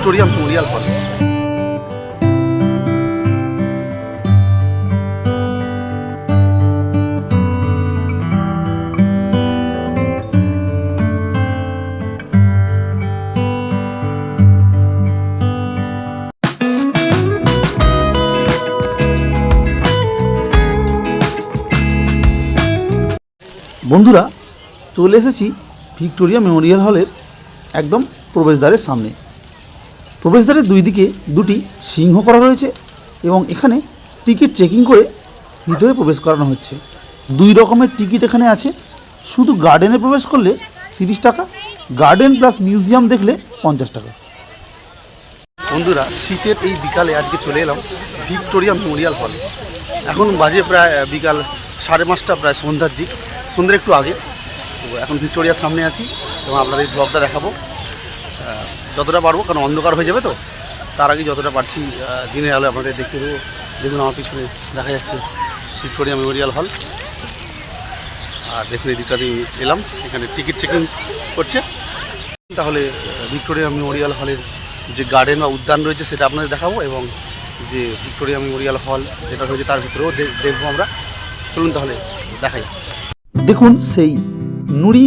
Victoria Memorial হল। বন্ধুরা, চলে এসেছি ভিক্টোরিয়া মেমোরিয়াল হলের একদম প্রবেশদ্বারের সামনে। প্রবেশদ্বারের দুই দিকে দুটি সিংহ করা রয়েছে এবং এখানে টিকিট চেকিং করে ভিতরে প্রবেশ করানো হচ্ছে। দুই রকমের টিকিট এখানে আছে। শুধু গার্ডেনে প্রবেশ করলে 30 টাকা, গার্ডেন প্লাস মিউজিয়াম দেখলে 50 টাকা। বন্ধুরা, শীতের এই বিকালে আজকে চলে এলাম ভিক্টোরিয়া মেমোরিয়াল হল। এখন বাজে প্রায় বিকাল 5:30, প্রায় সন্ধ্যার দিক, সন্ধ্যার একটু আগে। তো এখন ভিক্টোরিয়ার সামনে আছি এবং আপনাদের এই ব্লগটা দেখাবো যতটা পারবো, কারণ অন্ধকার হয়ে যাবে। তো তার আগে যতটা পারছি দিনের আলো আপনাদের দেখিয়ে দেবো। দেখুন, আমার পিছনে দেখা যাচ্ছে ভিক্টোরিয়া মেমোরিয়াল হল। আর দেখুন, এই দিকটা দিয়ে এলাম, এখানে টিকিট চেকিং করছে। তাহলে ভিক্টোরিয়া মেমোরিয়াল হলের যে গার্ডেন বা উদ্যান রয়েছে সেটা আপনাদের দেখাবো, এবং যে ভিক্টোরিয়া মেমোরিয়াল হল যেটা রয়েছে তার ভিতরেও দেখবো আমরা। চলুন তাহলে দেখা যাক। দেখুন, সেই নুড়ি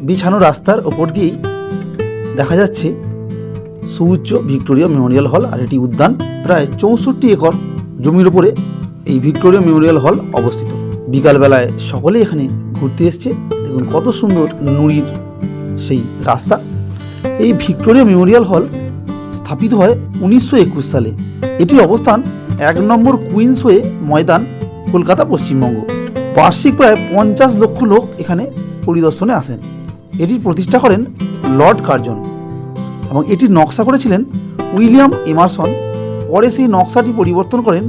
বিছানো রাস্তার ওপর দিয়েই দেখা যাচ্ছে সুউচ্চ ভিক্টোরিয়া মেমোরিয়াল হল। আর এটি উদ্যান, প্রায় 64 একর জমির ওপরে এই ভিক্টোরিয়া মেমোরিয়াল হল অবস্থিত। বিকালবেলায় সকলেই এখানে ঘুরতে এসছে। দেখুন কত সুন্দর নুড়ির সেই রাস্তা। এই ভিক্টোরিয়া মেমোরিয়াল হল স্থাপিত হয় 1921 সালে। এটির অবস্থান 1 নম্বর কুইন্সওয়ে ময়দান, কলকাতা, পশ্চিমবঙ্গ। বার্ষিক প্রায় 50 লক্ষ লোক এখানে পরিদর্শনে আসেন। এটির প্রতিষ্ঠা করেন লর্ড কার্জন এবং এটির নকশা করেছিলেন উইলিয়াম এমারসন। পরে সেই নকশাটি পরিবর্তন করেন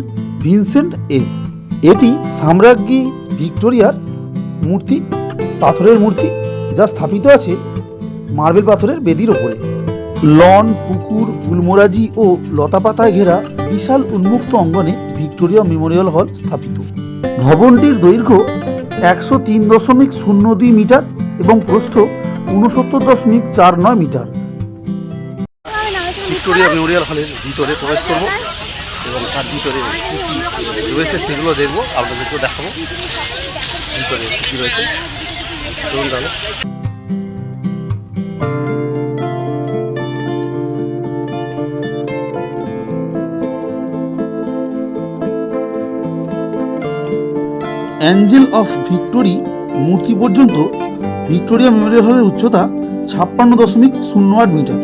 ভিনসেন্ট এস। এটি সাম্রাজ্ঞী ভিক্টোরিয়ার মূর্তি, পাথরের মূর্তি, যা স্থাপিত আছে মার্বেল পাথরের বেদির ওপরে। লন, পুকুর, গুলমোরাজি ও লতাপাতায় ঘেরা বিশাল উন্মুক্ত অঙ্গনে ভিক্টোরিয়া মেমোরিয়াল হল স্থাপিত। ভবনটির দৈর্ঘ্য 103.02 মিটার এবং প্রস্থ 69.49 মিটার। ভিক্টোরিয়া মেমোরিয়াল হলের ভিতরে প্রবেশ করব এবং তার ভিতরে কী কী রয়েছে সেগুলো দেখবো, আপনাদেরকেও দেখাবো ভিতরে কী রয়েছে। চলুন তাহলে। অ্যাঞ্জেল অফ ভিক্টোরি মূর্তি পর্যন্ত ভিক্টোরিয়া মেমোরিয়াল হলের উচ্চতা 56.08 মিটার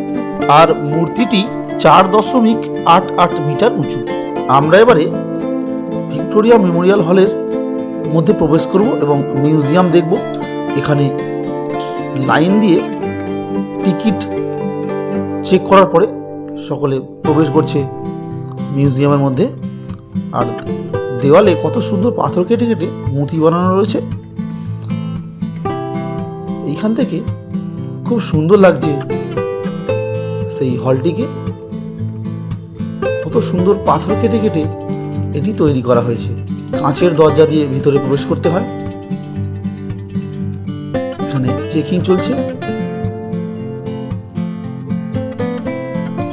আর মূর্তিটি 4.88 মিটার উঁচু। আমরা এবারে ভিক্টোরিয়া মেমোরিয়াল হলের মধ্যে প্রবেশ করব এবং মিউজিয়াম দেখব। এখানে লাইন দিয়ে টিকিট চেক করার পরে সকলে প্রবেশ করছে মিউজিয়ামের মধ্যে। আর দেওয়ালে কত সুন্দর পাথর কেটে কেটে মূর্তি বানানো রয়েছে। এইখান থেকে খুব সুন্দর লাগছে সেই হলটিকে। কত সুন্দর পাথর কেটে কেটে এটি তৈরি করা হয়েছে। কাঁচের দরজা দিয়ে ভিতরে প্রবেশ করতে হয়। এখানে চেকিং চলছে।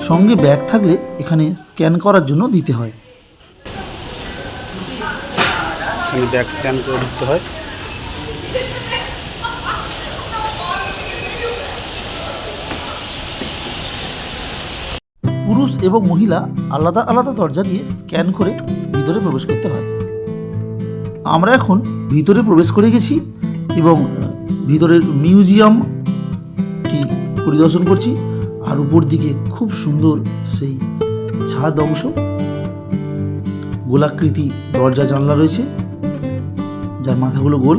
সঙ্গে ব্যাগ থাকলে এখানে স্ক্যান করার জন্য দিতে হয়। এখানে ব্যাগ স্ক্যান করে দিতে হয়। পুরুষ এবং মহিলা আলাদা আলাদা দরজা দিয়ে স্ক্যান করে ভিতরে প্রবেশ করতে হয়। আমরা এখন ভিতরে প্রবেশ করে গেছি এবং ভিতরের মিউজিয়ামটি পরিদর্শন করছি। আর উপর দিকে খুব সুন্দর সেই ছাদ অংশ, গোলাকৃতি দরজা জানলা রয়েছে যার মাথাগুলো গোল।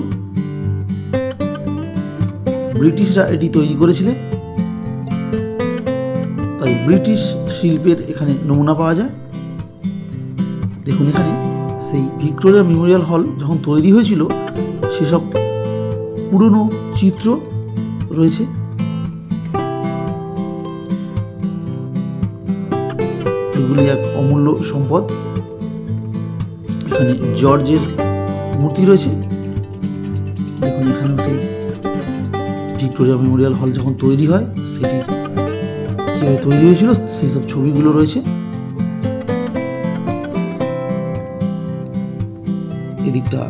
ব্রিটিশরা এটি তৈরি করেছিলেন, তাই ব্রিটিশ শিল্পের এখানে নমুনা পাওয়া যায়। দেখুন, এখানে সেই ভিক্টোরিয়া মেমোরিয়াল হল যখন তৈরি হয়েছিল সেসব পুরনো চিত্র রয়েছে। এগুলি এক অমূল্য সম্পদ। এখানে জর্জের মূর্তি রয়েছে। দেখুন, এখানেও সেই ভিক্টোরিয়া মেমোরিয়াল হল যখন তৈরি হয় সেটির কি কীভাবে তৈরি হয়েছিল সেই সব ছবিগুলো রয়েছে। এদিকটা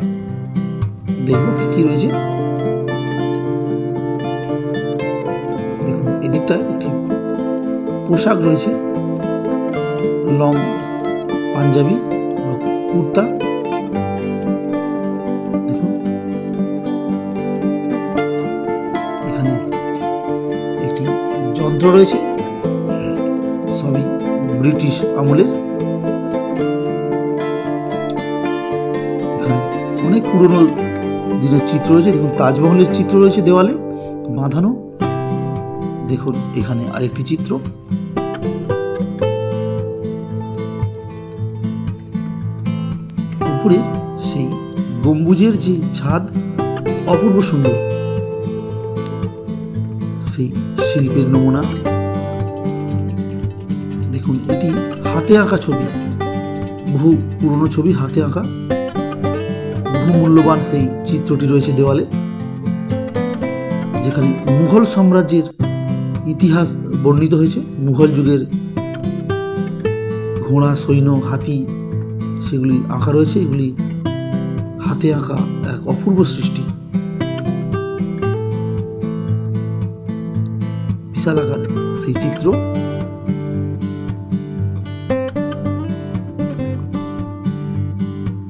দেখবো কি কি রয়েছে। দেখুন এদিকটা একটি পোশাক রয়েছে, লং পাঞ্জাবি বা কুর্তা। দেখুন এখানে একটি যন্ত্র রয়েছে, সবই ব্রিটিশ আমলের। এখানে অনেক পুরনো দিনের চিত্র রয়েছে। দেখুন তাজমহলের চিত্র রয়েছে দেওয়ালে বাঁধানো। দেখুন এখানে আরেকটি চিত্র। উপরে সেই গম্বুজের যে ছাদ অপূর্ব সুন্দর, সেই শিল্পের নমুনা। দেখুন এটি হাতে আঁকা ছবি, বহু পুরনো ছবি, হাতে আঁকা। বহু মূল্যবান সেই চিত্রটি রয়েছে দেওয়ালে, যেখানে মুঘল সাম্রাজ্যের ইতিহাস বর্ণিত হয়েছে। মুঘল যুগের ঘোড়া, সৈন্য, হাতি সেগুলি আঁকা রয়েছে। এগুলি হাতে আঁকা এক অপূর্ব সৃষ্টি। বিশাল আকার সেই চিত্র।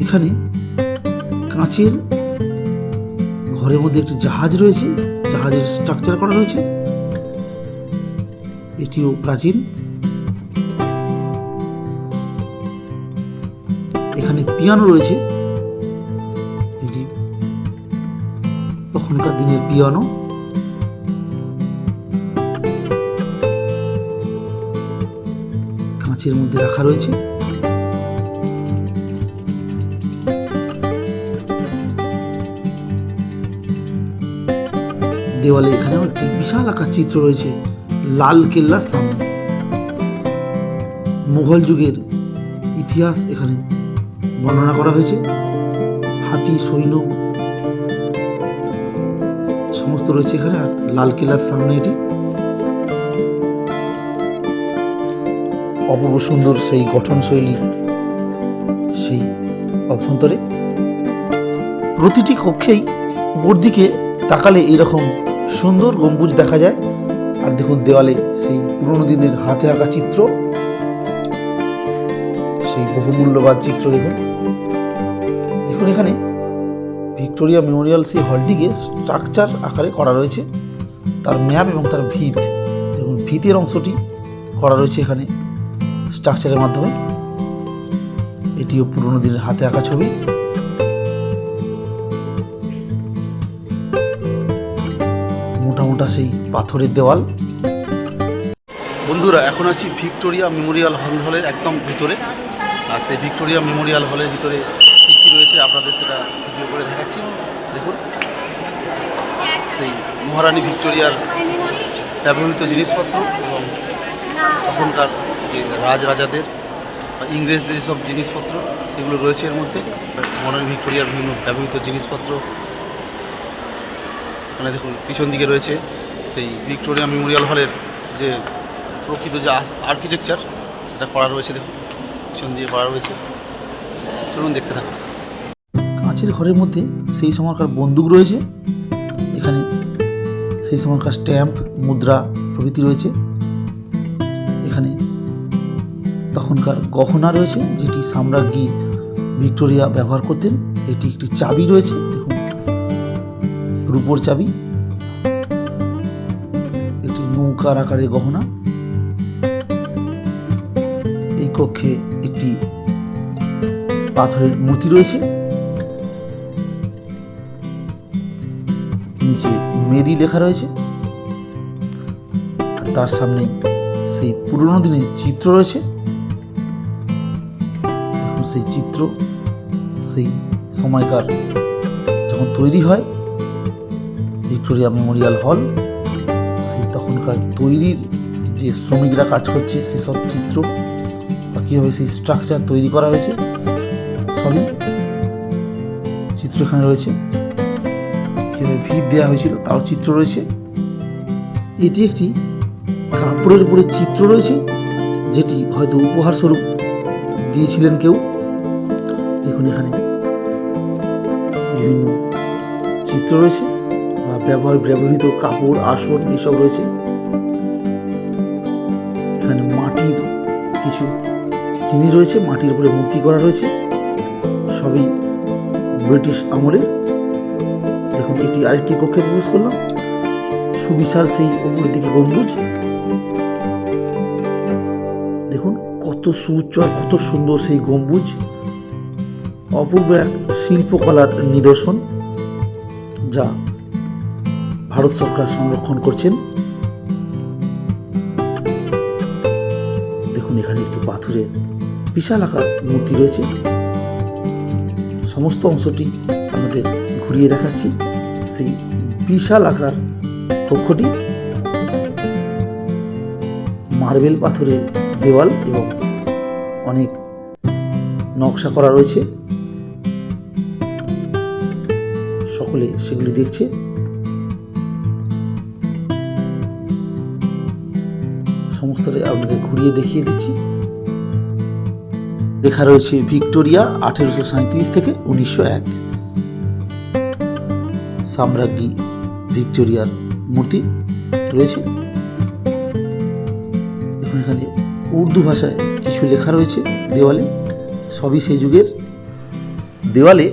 এখানে কাঁচের ঘরের মধ্যে একটি জাহাজ রয়েছে, জাহাজের স্ট্রাকচার করা রয়েছে। এটিও প্রাচীন। এখানে পিয়ানো রয়েছে, এটি তখনকার দিনের পিয়ানো। কাঁচের মধ্যে রাখা রয়েছে। দেওয়ালে এখানেও একটি বিশাল আকার চিত্র রয়েছে লাল কেল্লার সামনে। মুঘল যুগের ইতিহাস এখানে বর্ণনা করা হয়েছে। হাতি, সৈন্য সমস্ত রয়েছে এখানে। আর লাল কেল্লার সামনে এটি অপূর্ব সুন্দর সেই গঠনশৈলী। সেই অভ্যন্তরে প্রতিটি কক্ষেই উপর দিকে তাকালে এরকম সুন্দর গম্বুজ দেখা যায়। আর দেখুন দেওয়ালে সেই পুরনো দিনের হাতে আঁকা চিত্র, সেই বহুমূল্যবান চিত্র। দেখুন দেখুন এখানে ভিক্টোরিয়া মেমোরিয়াল সেই হলটিকে স্ট্রাকচার আকারে করা রয়েছে, তার ম্যাপ এবং তার ভিত। দেখুন ভিতের অংশটি করা রয়েছে এখানে স্ট্রাকচারের মাধ্যমে। এটিও পুরনো দিনের হাতে আঁকা ছবি। মোটা মোটা সেই পাথরের দেওয়াল। বন্ধুরা এখন আছি ভিক্টোরিয়া মেমোরিয়াল হলের একদম ভিতরে। আর সেই ভিক্টোরিয়া মেমোরিয়াল হলের ভিতরে কী কী রয়েছে আপনাদের সেটা ভিডিও করে দেখাচ্ছি। দেখুন সেই মহারানী ভিক্টোরিয়ার ব্যবহৃত জিনিসপত্র এবং তখনকার যে রাজরাজাদের বা ইংরেজদের সব জিনিসপত্র সেগুলো রয়েছে এর মধ্যে। মহারানী ভিক্টোরিয়ার বিভিন্ন ব্যবহৃত জিনিসপত্র এখানে দেখুন। পিছন দিকে রয়েছে সেই ভিক্টোরিয়া মেমোরিয়াল হলের যে প্রকৃত যে আর্কিটেকচার সেটা করা রয়েছে। দেখুন পিছন দিয়ে করা রয়েছে। চলুন দেখতে থাকুন। কাঁচের ঘরের মধ্যে সেই সময়কার বন্দুক রয়েছে। এখানে সেই সময়কার স্ট্যাম্প, মুদ্রা প্রভৃতি রয়েছে। এখানে তখনকার গহনা রয়েছে যেটি সম্রাজ্ঞী ভিক্টোরিয়া ব্যবহার করতেন। এটি একটি চাবি রয়েছে, দেখুন রূপোর চাবি। একটি নৌকার আকারের গহনা। এই কক্ষে একটি পাথরের মূর্তি রয়েছে। নিচে মেরি লেখা রয়েছে। আর তার সামনে সেই পুরনো দিনের চিত্র রয়েছে। দেখুন সেই চিত্র সেই সময়কার যখন তৈরি হয় ভিক্টোরিয়া মেমোরিয়াল হল, সেই তখনকার তৈরির যে শ্রমিকরা কাজ করছে সেসব চিত্র বা কীভাবে সেই স্ট্রাকচার তৈরি করা হয়েছে সবই চিত্র এখানে রয়েছে। কীভাবে ভিত দেওয়া হয়েছিল তারও চিত্র রয়েছে। এটি একটি কাপড়ের উপরে চিত্র রয়েছে, যেটি হয়তো উপহার স্বরূপ দিয়েছিলেন কেউ। দেখুন এখানে বিভিন্ন চিত্র রয়েছে বা ব্যবহৃত কাপড়, আসন এইসব রয়েছে। এখানে মাটির কিছু জিনিস রয়েছে, মাটির উপরে মূর্তি করা রয়েছে, সবই ব্রিটিশ আমলের। দেখুন এটি আরেকটি কক্ষে প্রবেশ করলাম, সুবিশাল সেই উপরের দিকে গম্বুজ। দেখুন কত সুউচ্চ আর কত সুন্দর সেই গম্বুজ, অপূর্ব এক শিল্পকলার নিদর্শন, যা ভারত সরকার সংরক্ষণ করছেন। দেখুন এখানে একটি পাথরের বিশাল আকার মূর্তি রয়েছে। সমস্ত অংশটি আমাদের ঘুরিয়ে দেখাচ্ছি। সেই বিশাল আকার কক্ষটি, মার্বেল পাথরের দেওয়াল এবং অনেক নকশা করা রয়েছে। সকলে সেগুলি দেখছে। সমস্তটাই আপনাদের ঘুরিয়ে দেখিয়ে দিচ্ছি। লেখা রয়েছে ভিক্টোরিয়া 1837 থেকে 1901। সাম্রাজ্ঞী ভিক্টোরিয়ার মূর্তি রয়েছে। দেখুন এখানে উর্দু ভাষায় কিছু লেখা রয়েছে দেওয়ালে, সবই সেই যুগের। দেওয়ালে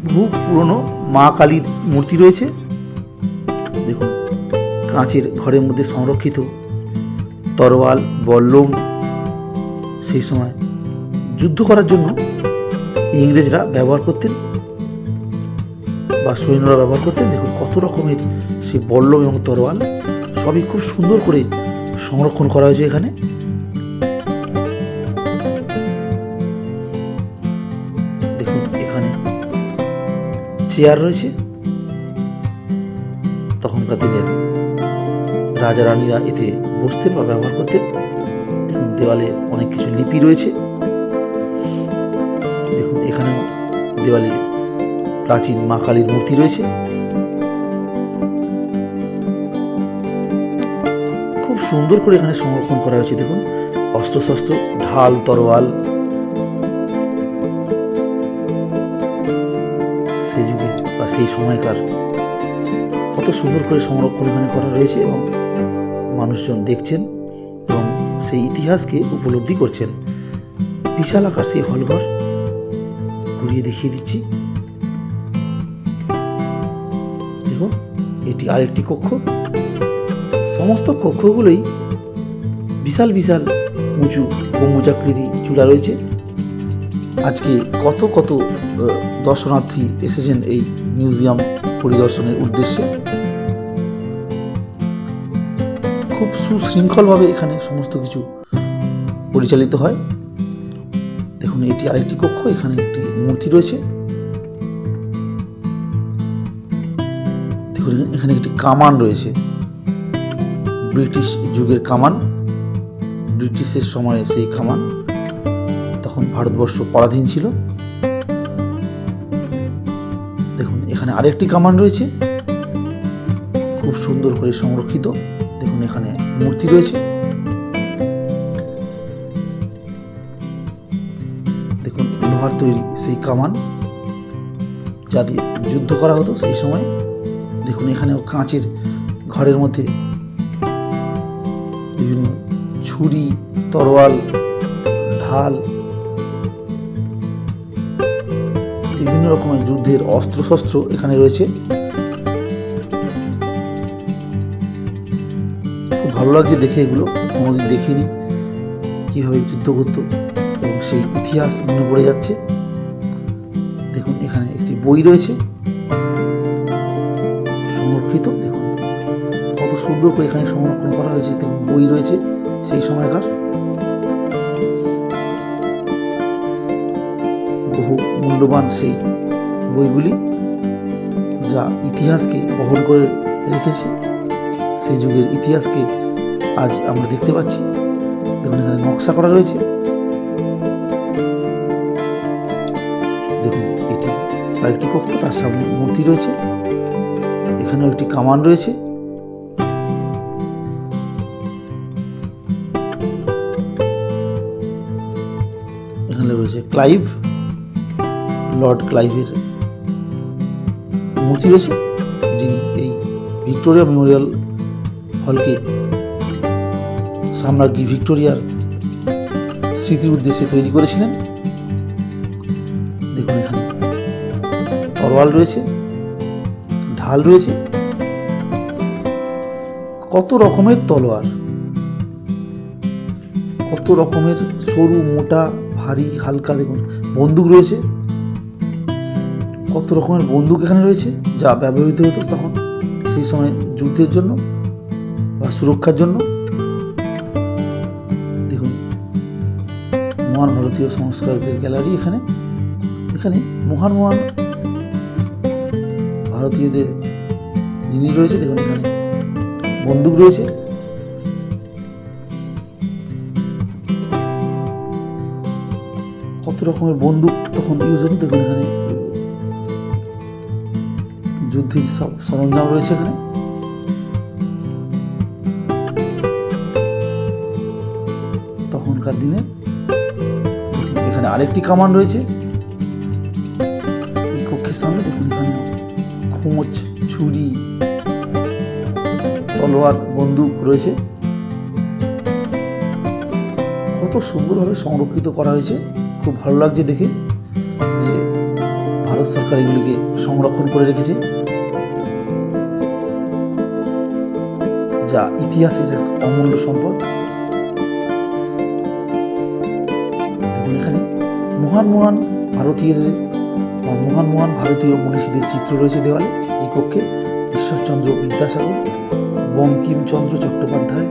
বহু পুরনো মা কালীর মূর্তি রয়েছে। দেখুন কাঁচের ঘরের মধ্যে সংরক্ষিত তরোয়াল, বল্লম সেই সময় যুদ্ধ করার জন্য ইংরেজরা ব্যবহার করতেন বা সৈন্যরা ব্যবহার করতেন। দেখুন কত রকমের সেই বল্লম এবং তরোয়াল, সবই খুব সুন্দর করে সংরক্ষণ করা হয়েছে এখানে। দেখুন এখানে চেয়ার রয়েছে, তখনকার দিনের রাজা রানীরা এতে বসতেন বা ব্যবহার করতেন। দেখুন দেওয়ালে অনেক কিছু লিপি রয়েছে। দেখুন এখানেও দেওয়ালে প্রাচীন মা কালীর মূর্তি রয়েছে। খুব সুন্দর করে এখানে সংরক্ষণ করা হয়েছে। দেখুন অস্ত্রশস্ত্র, ঢাল, তরোয়াল, সেই যুগের বা সেই সময়কার কত সুন্দর করে সংরক্ষণ এখানে করা রয়েছে এবং মানুষজন দেখছেন এবং সেই ইতিহাসকে উপলব্ধি করছেন। বিশাল আকার সেই হলঘর, ঘুরিয়ে দেখিয়ে দিচ্ছি। দেখুন এটি আরেকটি কক্ষ। সমস্ত কক্ষগুলোই বিশাল বিশাল উঁচু গম্বুজাকৃতি চূড়া রয়েছে। আজকে কত কত দর্শনার্থী এসেছেন এই মিউজিয়াম পরিদর্শনের উদ্দেশ্যে। খুব সুশৃঙ্খলভাবে এখানে সমস্ত কিছু পরিচালিত হয়। দেখুন এটি আরেকটি কক্ষ, এখানে একটি মূর্তি রয়েছে। দেখুন এখানে একটি কামান রয়েছে, ব্রিটিশ যুগের কামান, ব্রিটিশের সময়ে সেই কামান, তখন ভারতবর্ষ পরাধীন ছিল। দেখুন এখানে আরেকটি কামান রয়েছে, খুব সুন্দর করে সংরক্ষিত। দেখুন এখানে মূর্তি রয়েছে। দেখুন লোহার তৈরি সেই কামান, যা দিয়ে যুদ্ধ করা হতো সেই সময়। দেখুন এখানেও কাঁচের ঘরের মধ্যে বিভিন্ন ছুরি, তরোয়াল, ঢাল, বিভিন্ন রকমের যুদ্ধের অস্ত্রশস্ত্র এখানে রয়েছে। খুব ভালো লাগছে দেখে, এগুলো কোনোদিন দেখিনি, কীভাবে যুদ্ধ করতো এবং সেই ইতিহাস মনে পড়ে যাচ্ছে। দেখুন এখানে একটি বই রয়েছে সংরক্ষিত। দেখুন কত সুন্দর করে এখানে সংরক্ষণ করা হয়েছে। দেখুন বই রয়েছে সেই সময়কার, বহু মূল্যবান সেই বইগুলি, যা ইতিহাসকে বহন করে রেখেছে। সেই যুগের ইতিহাসকে আজ আমরা দেখতে পাচ্ছি। দেখুন এখানে নকশা করা রয়েছে। দেখুন এটি আরেকটি কক্ষ, তার সামনে মূর্তি রয়েছে। এখানেও একটি কামান রয়েছে। এখানে রয়েছে ক্লাইভ, লর্ড ক্লাইভের মূর্তি রয়েছে, যিনি এই ভিক্টোরিয়া মেমোরিয়াল হলকে সাম্রাজ্ঞী ভিক্টোরিয়ার স্মৃতির উদ্দেশ্যে তৈরি করেছিলেন। দেখুন এখানে তরোয়াল রয়েছে, ঢাল রয়েছে, কত রকমের তলোয়ার, কত রকমের সরু, মোটা, ভারী, হালকা। দেখুন বন্দুক রয়েছে, কত রকমের বন্দুক এখানে রয়েছে, যা ব্যবহৃত হতো তখন সেই সময় যুদ্ধের জন্য বা সুরক্ষার জন্য। দেখুন মহান ভারতীয় সংস্কারকদের গ্যালারি এখানে। এখানে মহান মহান ভারতীয়দের জিনিস রয়েছে। দেখুন এখানে বন্দুক রয়েছে, কত রকমের বন্দুক তখন ইউজ হতো। দেখুন এখানে যুদ্ধের সব সরঞ্জাম রয়েছে এখানে। তখনকার দিনে দেখুন এখানে আরেকটি কামান রয়েছে এই কক্ষের সামনে। দেখুন এখানে খোঁচ, ছুরি, তলোয়ার, বন্দুক রয়েছে। কত সুন্দরভাবে সংরক্ষিত করা হয়েছে, খুব ভালো লাগছে দেখে যে ভারত সরকার এগুলিকে সংরক্ষণ করে রেখেছে, যা ইতিহাসের এক অমূল্য সম্পদ। দেখুন এখানে মহান মহান ভারতীয়দের বা মহান মহান ভারতীয় মনীষীদের চিত্র রয়েছে দেওয়ালে এই কক্ষে। ঈশ্বরচন্দ্র বিদ্যাসাগর, বঙ্কিমচন্দ্র চট্টোপাধ্যায়,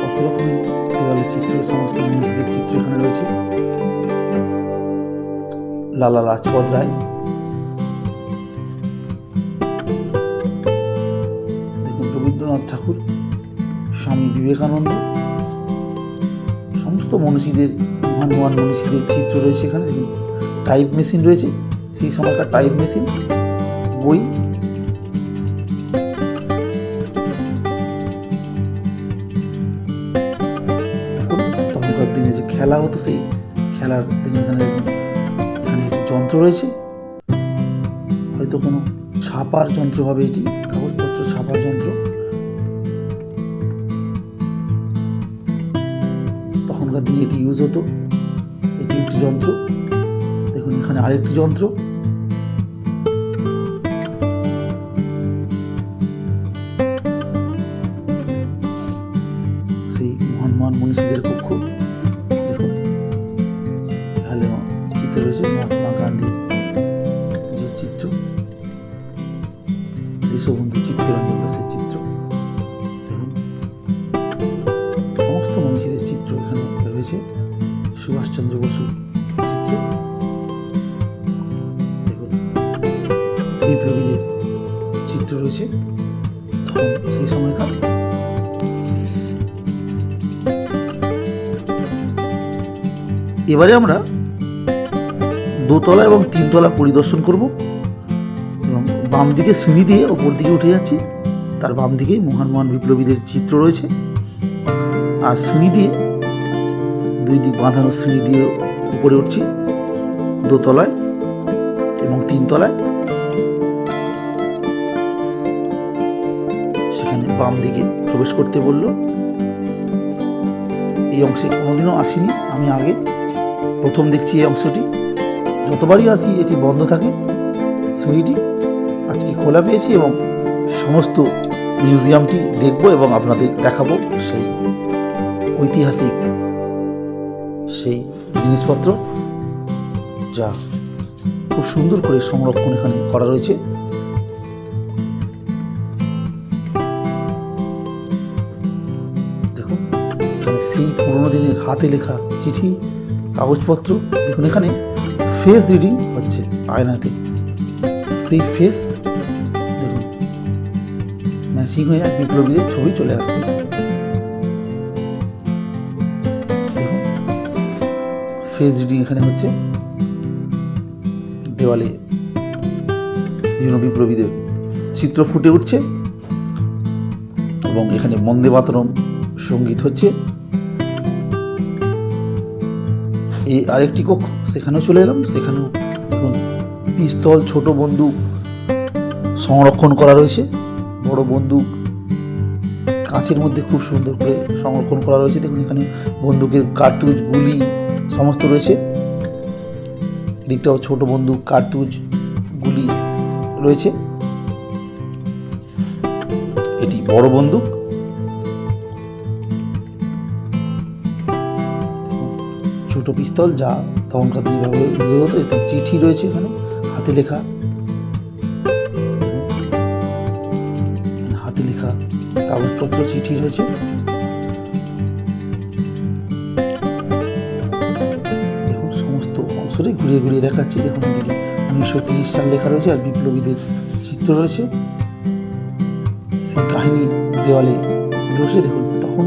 কত রকমের দেওয়ালে চিত্র, সমস্ত মনীষীদের চিত্র এখানে রয়েছে। লালা লাজপত রায়, দেখুন রবীন্দ্রনাথ ঠাকুর, স্বামী বিবেকানন্দ, সমস্ত মনীষীদের, মহান মহান মনীষীদের চিত্র রয়েছে এখানে। দেখুন টাইপ মেশিন রয়েছে, সেই সময়কার টাইপ মেশিন, বই, দেখুন তখনকার দিনে যে খেলা হতো সেই খেলার। দেখুন এখানে, দেখুন এখানে একটি যন্ত্র রয়েছে, হয়তো কোনো ছাপার যন্ত্র হবে এটি, কাগজপত্র ছাপার যন্ত্র। তখনকার দিনে এটি ইউজ হতো, এটি একটি যন্ত্র। দেখুন এখানে আরেকটি যন্ত্র, সেই মহান মহান মনীষীদের কক্ষ। দেখুন এখানে চিত্র রয়েছে মহাত্মা গান্ধীর যে চিত্র, দেশবন্ধু চিত্তরঞ্জন দাসের চিত্র। দেখুন সমস্ত মনীষীদের চিত্র এখানে রয়েছে, সুভাষচন্দ্র বসুর চিত্র। দেখুন বিপ্লবীদের চিত্র রয়েছে তখন সেই সময়কার। এবারে আমরা দোতলা এবং তিনতলা পরিদর্শন করব এবং বাম দিকে সিঁড়ি দিয়ে ওপর দিকে উঠে যাচ্ছি। তার বাম দিকে মহান মহান বিপ্লবীদের চিত্র রয়েছে, আর সিঁড়ি দিয়ে, দুই দিক বাঁধানো সিঁড়ি দিয়ে উপরে উঠছি দোতলায় এবং তিনতলায়। সেখানে বাম দিকে প্রবেশ করতে বলল। এই অংশে কোনোদিনও আসিনি আমি আগে, প্রথম দেখছি এই অংশটি। যতবারই আসি এটি বন্ধ থাকে সিঁড়িটি, আজকে খোলা পেয়েছি এবং সমস্ত মিউজিয়ামটি দেখব এবং আপনাদের দেখাবো সেই ঐতিহাসিক সেই জিনিসপত্র, যা খুব সুন্দর করে সংরক্ষণ এখানে করা রয়েছে। দেখুন এখানে সেই পুরোনো দিনের হাতে লেখা চিঠি, কাগজপত্র। দেখুন এখানে ফেস রিডিং হচ্ছে আয়নাতে, সেই ফেস দেখুন ম্যাচিং হয়ে এক বিপ্লবীদের ছবি চলে আসছে। দেখুন ফেস রিডিং এখানে হচ্ছে, দেওয়ালে বিভিন্ন বিপ্লবীদের চিত্র ফুটে উঠছে এবং এখানে বন্দে মাতরম সঙ্গীত হচ্ছে। এই আরেকটি কক্ষ, সেখানেও চলে এলাম। সেখানেও দেখুন পিস্তল, ছোট বন্দুক সংরক্ষণ করা রয়েছে। বড় বন্দুক কাঁচের মধ্যে খুব সুন্দর করে সংরক্ষণ করা রয়েছে। দেখুন এখানে বন্দুকের কার্তুজ, গুলি সমস্ত রয়েছে। এদিকটাও ছোট বন্দুক, কার্তুজ, গুলি রয়েছে। এটি বড় বন্দুক। ছোট পিস্তল, যা তখনকার দিনে ব্যবহৃত হতো। এতে চিঠি রয়েছে, এখানে হাতে লেখা, হাতে লেখা কাগজপত্র, চিঠি রয়েছে। দেখুন সমস্ত অংশটাই ঘুরিয়ে ঘুরিয়ে দেখাচ্ছি। দেখুন এদিকে 1930 সাল লেখা রয়েছে আর বিপ্লবীদের চিত্র রয়েছে। সেই কাহিনী দেওয়ালে রয়েছে। দেখুন তখন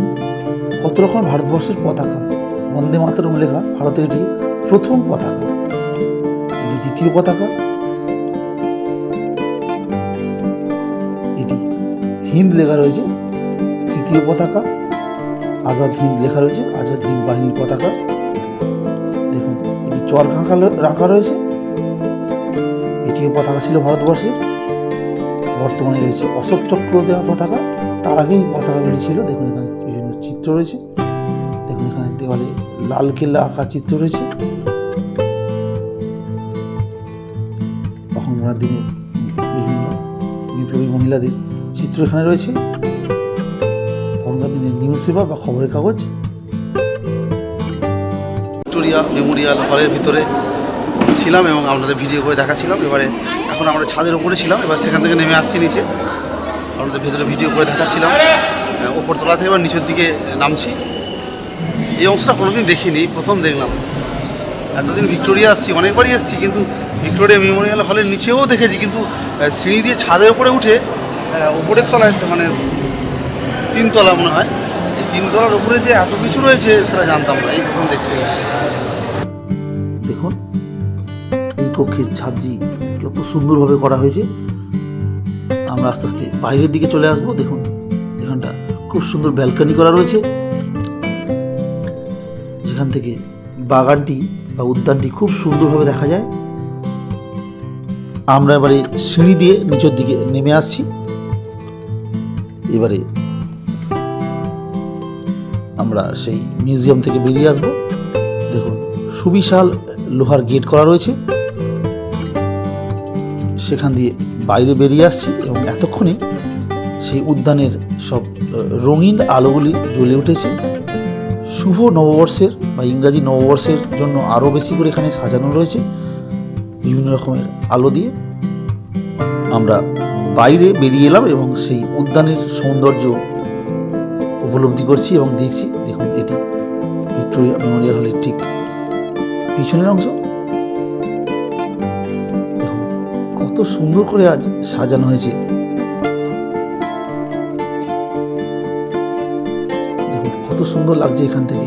কত রকম ভারতবর্ষের পতাকা, বন্দে মাতরম লেখা ভারতের এটি প্রথম পতাকা, এটি দ্বিতীয় পতাকা, এটি হিন্দ লেখা রয়েছে তৃতীয় পতাকা, আজাদ হিন্দ লেখা রয়েছে আজাদ হিন্দ বাহিনীর পতাকা। দেখুন এটি চর রাখা রয়েছে, এটিও পতাকা ছিল ভারতবর্ষের। বর্তমানে রয়েছে অশোক চক্র দেওয়া পতাকা, তার আগেই পতাকাগুলি ছিল। দেখুন এখানে বিভিন্ন চিত্র রয়েছে। দেখুন এখানে দেওয়ালে লাল কেল্লা আঁকা চিত্র রয়েছে। তখনকার দিনের বিভিন্ন বিপ্লবী মহিলাদের চিত্র এখানে রয়েছে। তখনকার দিনের নিউজ পেপার বা খবরের কাগজ। ভিক্টোরিয়া মেমোরিয়াল হলের ভিতরে ছিলাম এবং আপনাদের ভিডিও করে দেখাচ্ছিলাম। এবারে এখন আমরা ছাদের উপরে ছিলাম, এবার সেখান থেকে নেমে আসছি নিচে। আপনাদের ভেতরে ভিডিও করে দেখাচ্ছিলাম ওপর তলা থেকে, এবার নিচের দিকে নামছি। এই অংশটা কোনোদিন দেখিনি, প্রথম দেখলাম। এতদিন ভিক্টোরিয়া আসছি, অনেকবারই এসেছি, কিন্তু ভিক্টোরিয়া মেমোরিয়াল হলের নিচেও দেখেছি, কিন্তু সিঁড়ি দিয়ে ছাদের উপরে উঠে উপরের তলায়, মানে 3 তলা মনে হয়, এই 3 তলার উপরে যে এত কিছু রয়েছে সেটা জানতাম না, এই প্রথম দেখছি। দেখুন এই কক্ষের ছাদটি কত সুন্দরভাবে করা হয়েছে। আমরা আস্তে আস্তে বাইরের দিকে চলে আসবো। দেখুন এখানটা খুব সুন্দর ব্যালকনি করা রয়েছে, যেখান থেকে বাগানটি বা উদ্যানটি খুব সুন্দরভাবে দেখা যায়। আমরা এবারে সিঁড়ি দিয়ে নিচের দিকে নেমে আসছি। এবারে আমরা সেই মিউজিয়াম থেকে বেরিয়ে আসব। দেখুন সুবিশাল লোহার গেট করা রয়েছে, সেখান দিয়ে বাইরে বেরিয়ে আসছি এবং এতক্ষণে সেই উদ্যানের সব রঙিন আলোগুলি জ্বলে উঠেছে। শুভ নববর্ষের বা ইংরাজি নববর্ষের জন্য আরও বেশি করে এখানে সাজানো রয়েছে বিভিন্ন রকমের আলো দিয়ে। আমরা বাইরে বেরিয়ে এলাম এবং সেই উদ্যানের সৌন্দর্য উপলব্ধি করছি এবং দেখছি। দেখুন এটি ভিক্টোরিয়া মেমোরিয়াল হলের ঠিক পিছনের অংশ। দেখুন কত সুন্দর করে আজ সাজানো হয়েছে। দেখুন কত সুন্দর লাগছে এখান থেকে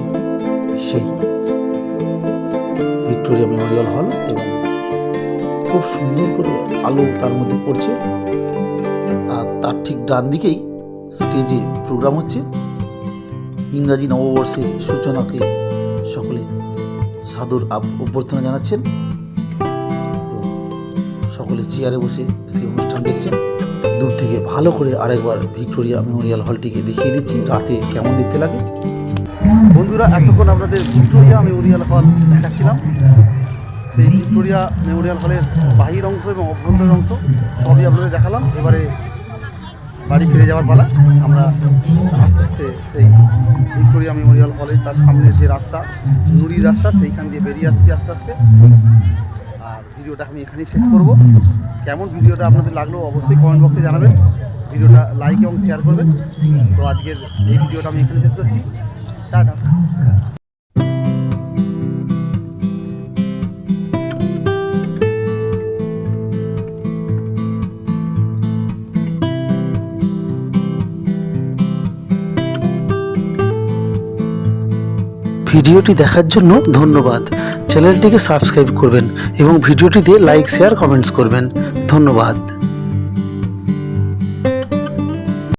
সেই ভিক্টোরিয়া মেমোরিয়াল হল, এবং খুব সুন্দর করে আলো তার মধ্যে পড়ছে। আর তার ঠিক ডান দিকেই স্টেজে প্রোগ্রাম হচ্ছে। ইংরাজি নববর্ষের সূচনাকে সকলে সাদর অভ্যর্থনা জানাচ্ছেন এবং সকলে চেয়ারে বসে সেই অনুষ্ঠান দেখছেন। দূর থেকে ভালো করে আরেকবার ভিক্টোরিয়া মেমোরিয়াল হলটিকে দেখিয়ে দিচ্ছি রাতে কেমন দেখতে লাগে। বন্ধুরা এতক্ষণ আপনাদের ভিক্টোরিয়া মেমোরিয়াল হল দেখাচ্ছিলাম। সেই ভিক্টোরিয়া মেমোরিয়াল হলের বাহির অংশ এবং অভ্যন্তরের অংশ সবই আপনাদের দেখালাম। এবারে বাড়ি ফিরে যাওয়ার পালা। আমরা আস্তে আস্তে সেই ভিক্টোরিয়া মেমোরিয়াল হলের তার সামনের যে রাস্তা, নুড়ির রাস্তা, সেইখান দিয়ে বেরিয়ে আসছি আস্তে আস্তে। আর ভিডিওটা আমি এখানেই শেষ করব। কেমন ভিডিওটা আপনাদের লাগলো অবশ্যই কমেন্ট বক্সে জানাবেন। ভিডিওটা লাইক এবং শেয়ার করবেন। তো আজকের এই ভিডিওটা আমি এখানে শেষ করছি। টাটা। ভিডিওটি দেখার জন্য ধন্যবাদ। চ্যানেলটিকে সাবস্ক্রাইব করবেন এবং ভিডিওটিতে লাইক, শেয়ার, কমেন্টস করবেন। ধন্যবাদ।